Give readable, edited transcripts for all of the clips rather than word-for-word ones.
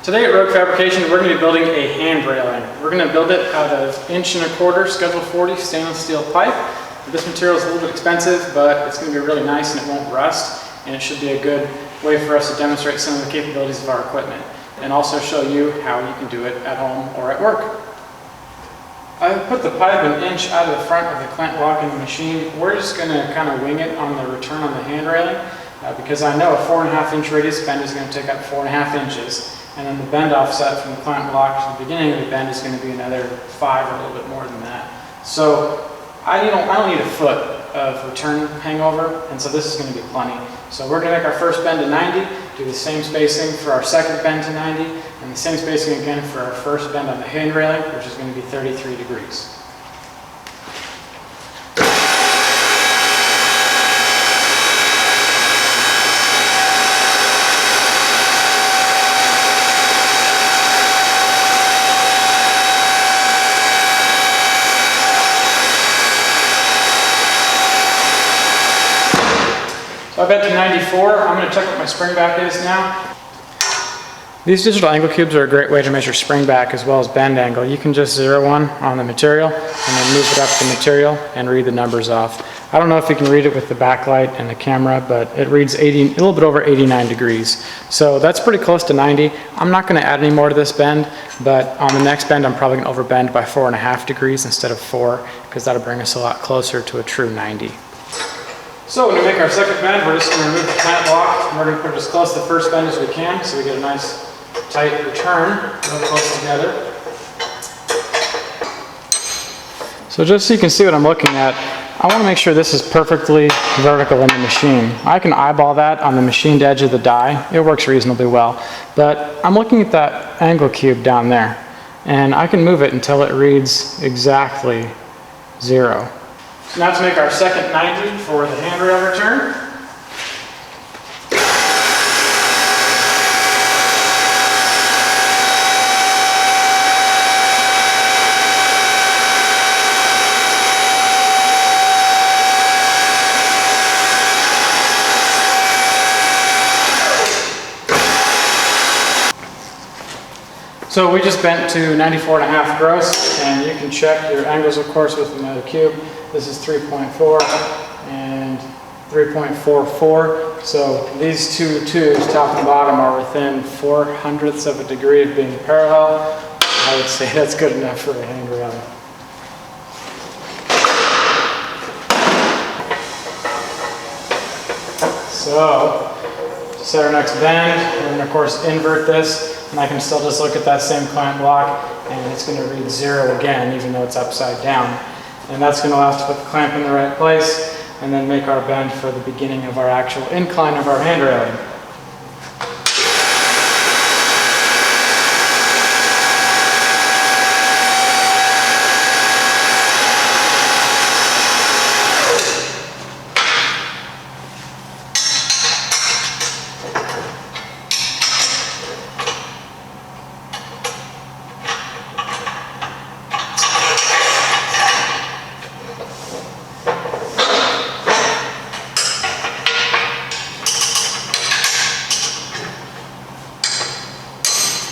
Today at Rogue Fabrication, we're going to be building a hand railing. We're going to build it out of 1.25" Schedule 40 stainless steel pipe. This material is a little bit expensive, but it's going to be really nice and it won't rust, and it should be a good way for us to demonstrate some of the capabilities of our equipment and also show you how you can do it at home or at work. I put the pipe 1 inch out of the front of the clamp block in the machine. We're just going to kind of wing it on the return on the hand railing because I know a 4.5 inch radius bend is going to take up 4.5 inches. And then the bend offset from the clamp block to the beginning of the bend is going to be another 5 or a little bit more than that. So I don't need a foot of return hangover, and so this is going to be plenty. So we're going to make our first bend to 90, do the same spacing for our second bend to 90, and the same spacing again for our first bend on the hand railing, which is going to be 33 degrees. So I bent to 94. I'm going to check what my spring back is now. These digital angle cubes are a great way to measure spring back as well as bend angle. You can just zero one on the material and then move it up the material and read the numbers off. I don't know if you can read it with the backlight and the camera, but it reads a little bit over 89 degrees. So that's pretty close to 90. I'm not going to add any more to this bend, but on the next bend I'm probably going to overbend by 4.5 degrees instead of 4, because that'll bring us a lot closer to a true 90. So when we make our second bend, we're just going to remove the clamp block, and we're going to put it as close to the first bend as we can so we get a nice tight return, real close together. So just so you can see what I'm looking at, I want to make sure this is perfectly vertical in the machine. I can eyeball that on the machined edge of the die. It works reasonably well. But I'm looking at that angle cube down there, and I can move it until it reads exactly 0. So now to make our second 90 for the handrail return. So we just bent to 94.5 gross, and you can check your angles, of course, with another cube. This is 3.4 and 3.44. So these two tubes, top and bottom, are within 0.04 of a degree of being parallel. I would say that's good enough for a hand railing. So to set our next bend, we're going to, of course, invert this, and I can still just look at that same clamp block, and it's going to read 0 again, even though it's upside down. And that's going to allow us to put the clamp in the right place and then make our bend for the beginning of our actual incline of our hand railing.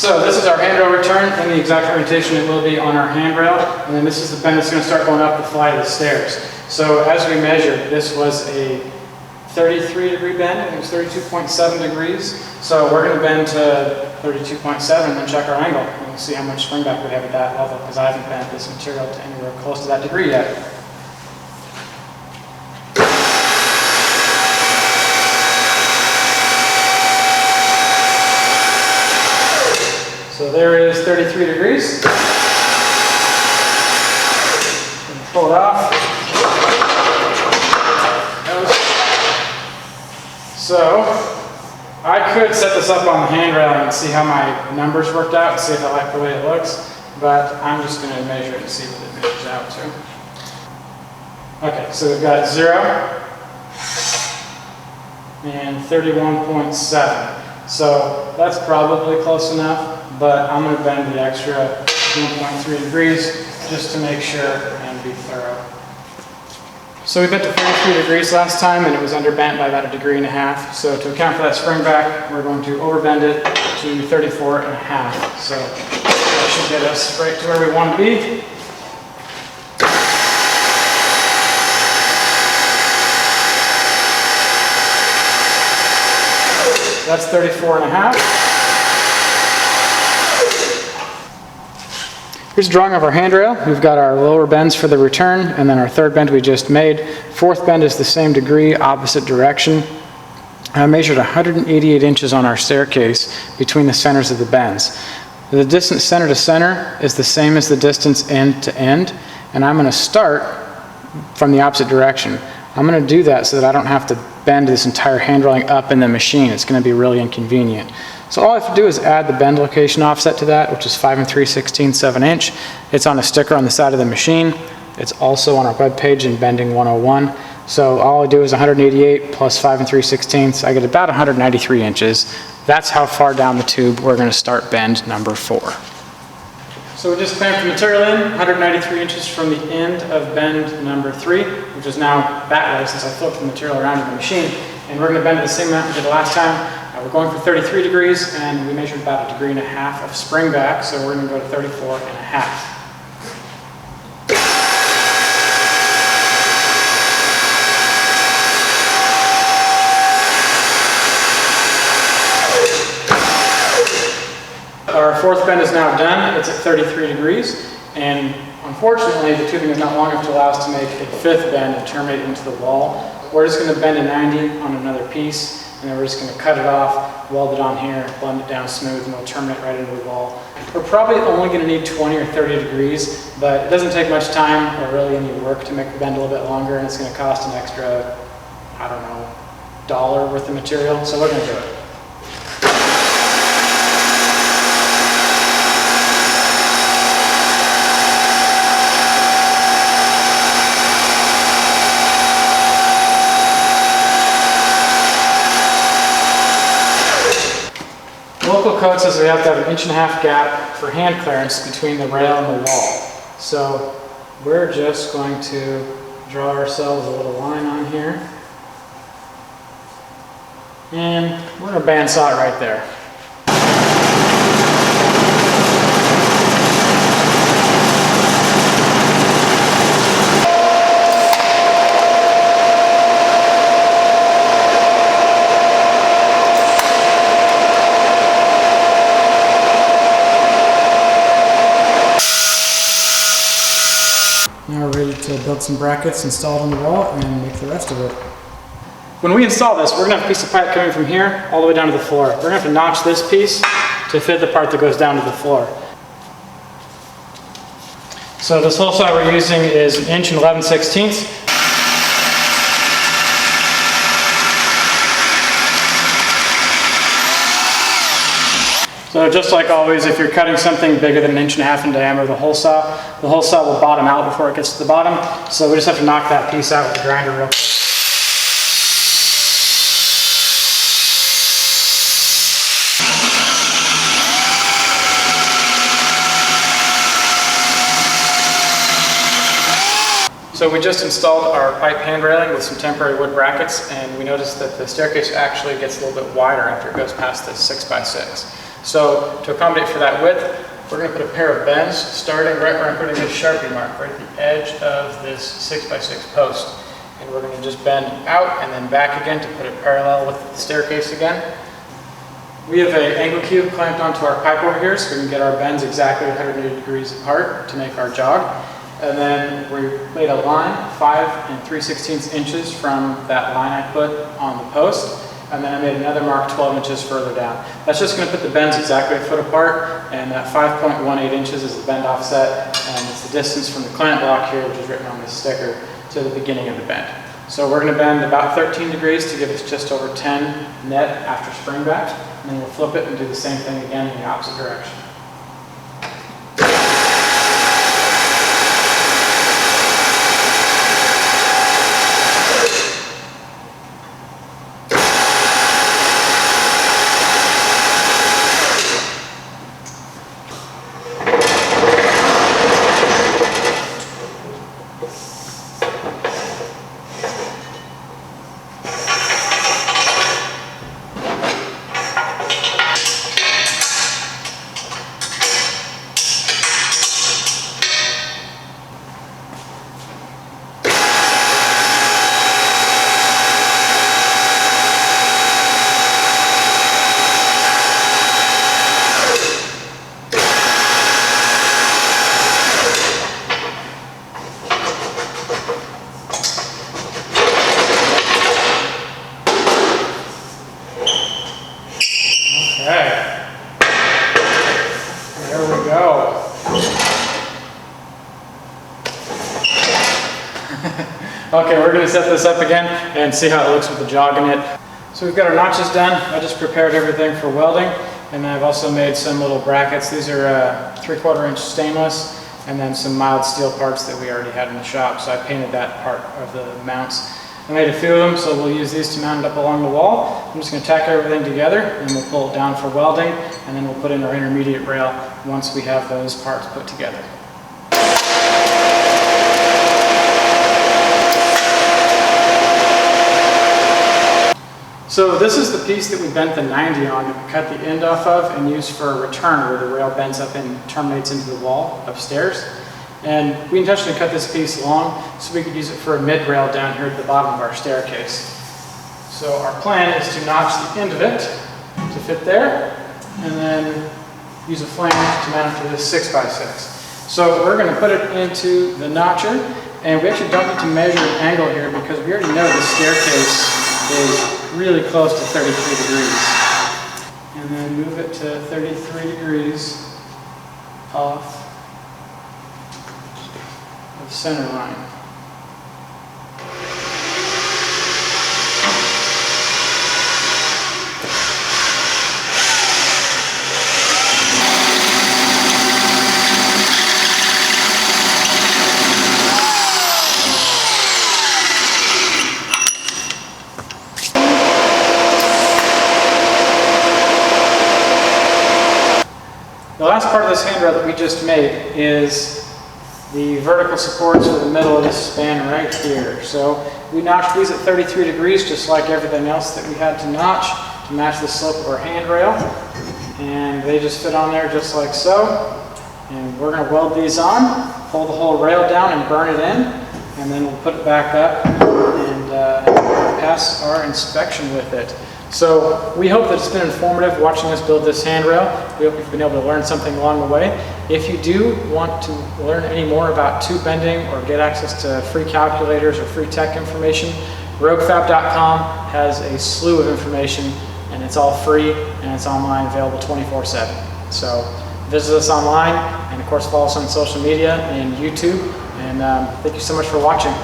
So this is our handrail return in the exact orientation it will be on our handrail, and then this is the bend that's going to start going up the flight of the stairs. So as we measured, this was a 33 degree bend, and it was 32.7 degrees. So we're going to bend to 32.7 and then check our angle, and we'll see how much spring back we have at that level, because I haven't bent this material to anywhere close to that degree yet. So there is 33 degrees. Pull it off. So I could set this up on the handrail and see how my numbers worked out and see if I like the way it looks, but I'm just going to measure it and see what it measures out to. Okay, so we've got 0 and 31.7. So that's probably close enough, but I'm going to bend the extra 1.3 degrees just to make sure and be thorough. So we bent to 33 degrees last time, and it was underbent by about 1.5 degrees. So to account for that spring back, we're going to overbend it to 34 and a half. So that should get us right to where we want to be. That's 34 and a half. Here's a drawing of our handrail. We've got our lower bends for the return, and then our third bend we just made. Fourth bend is the same degree, opposite direction. I measured 188 inches on our staircase between the centers of the bends. The distance center to center is the same as the distance end to end, and I'm going to start from the opposite direction. I'm going to do that so that I don't have to bend this entire hand railing up in the machine. It's going to be really inconvenient. So all I have to do is add the bend location offset to that, which is 5 3/16 7 inch. It's on a sticker on the side of the machine. It's also on our web page in Bending 101. So all I do is 188 plus 5 3/16. I get about 193 inches. That's how far down the tube we're going to start bend number 4. So we just clamped the material in, 193 inches from the end of bend number 3, which is now that way since I flipped the material around in the machine. And we're going to bend it the same amount we did the last time. We're going for 33 degrees, and we measured about 1.5 degrees of spring back, so we're going to go to 34 and a half. Our fourth bend is now done. It's at 33 degrees, and unfortunately the tubing is not long enough to allow us to make a fifth bend and terminate into the wall. We're just going to bend a 90 on another piece, and then we're just going to cut it off, weld it on here, blend it down smooth, and we'll terminate right into the wall. We're probably only going to need 20 or 30 degrees, but it doesn't take much time or really any work to make the bend a little bit longer, and it's going to cost an extra, I don't know, $1 worth of material, so we're going to do it. Local code says we have to have 1.5 inch gap for hand clearance between the rail and the wall. So we're just going to draw ourselves a little line on here. And we're going to bandsaw it right there. Now we're ready to build some brackets, install it on the wall, and make the rest of it. When we install this, we're going to have a piece of pipe coming from here all the way down to the floor. We're going to have to notch this piece to fit the part that goes down to the floor. So this hole saw we're using is 1 inch and 11/16. So just like always, if you're cutting something bigger than 1.5 inches in diameter, the hole saw will bottom out before it gets to the bottom. So we just have to knock that piece out with the grinder real quick. So we just installed our pipe hand railing with some temporary wood brackets, and we noticed that the staircase actually gets a little bit wider after it goes past this 6x6. So to accommodate for that width, we're going to put a pair of bends starting right where I'm putting this Sharpie mark, right at the edge of this 6x6 post. And we're going to just bend out and then back again to put it parallel with the staircase again. We have an angle cube clamped onto our pipe over here so we can get our bends exactly 180 degrees apart to make our jog. And then we made a line 5 3/16 inches from that line I put on the post. And then I made another mark 12 inches further down. That's just going to put the bends exactly a foot apart, and that 5.18 inches is the bend offset, and it's the distance from the clamp block here, which is written on this sticker, to the beginning of the bend. So we're going to bend about 13 degrees to give us just over 10 net after spring back, and then we'll flip it and do the same thing again in the opposite direction. Okay, we're going to set this up again and see how it looks with the jog in it. So we've got our notches done. I just prepared everything for welding, and then I've also made some little brackets. These are 3/4 inch stainless, and then some mild steel parts that we already had in the shop. So I painted that part of the mounts. I made a few of them, so we'll use these to mount it up along the wall. I'm just going to tack everything together, and we'll pull it down for welding, and then we'll put in our intermediate rail once we have those parts put together. So this is the piece that we bent the 90 on that we cut the end off of and used for a return where the rail bends up and terminates into the wall upstairs. And we intentionally cut this piece long so we could use it for a mid-rail down here at the bottom of our staircase. So our plan is to notch the end of it to fit there, and then use a flange to mount it to this 6x6. So we're going to put it into the notcher, and we actually don't need to measure an angle here because we already know the staircase is really close to 33 degrees. And then move it to 33 degrees off the center line. The last part of this handrail that we just made is the vertical supports for the middle of the span right here. So we notched these at 33 degrees, just like everything else that we had to notch to match the slope of our handrail. And they just fit on there just like so. And we're going to weld these on, pull the whole rail down and burn it in, and then we'll put it back up and pass our inspection with it. So we hope that it's been informative watching us build this handrail. We hope you've been able to learn something along the way. If you do want to learn any more about tube bending or get access to free calculators or free tech information, roguefab.com has a slew of information, and it's all free and it's online, available 24/7. So visit us online, and of course follow us on social media and YouTube. And thank you so much for watching.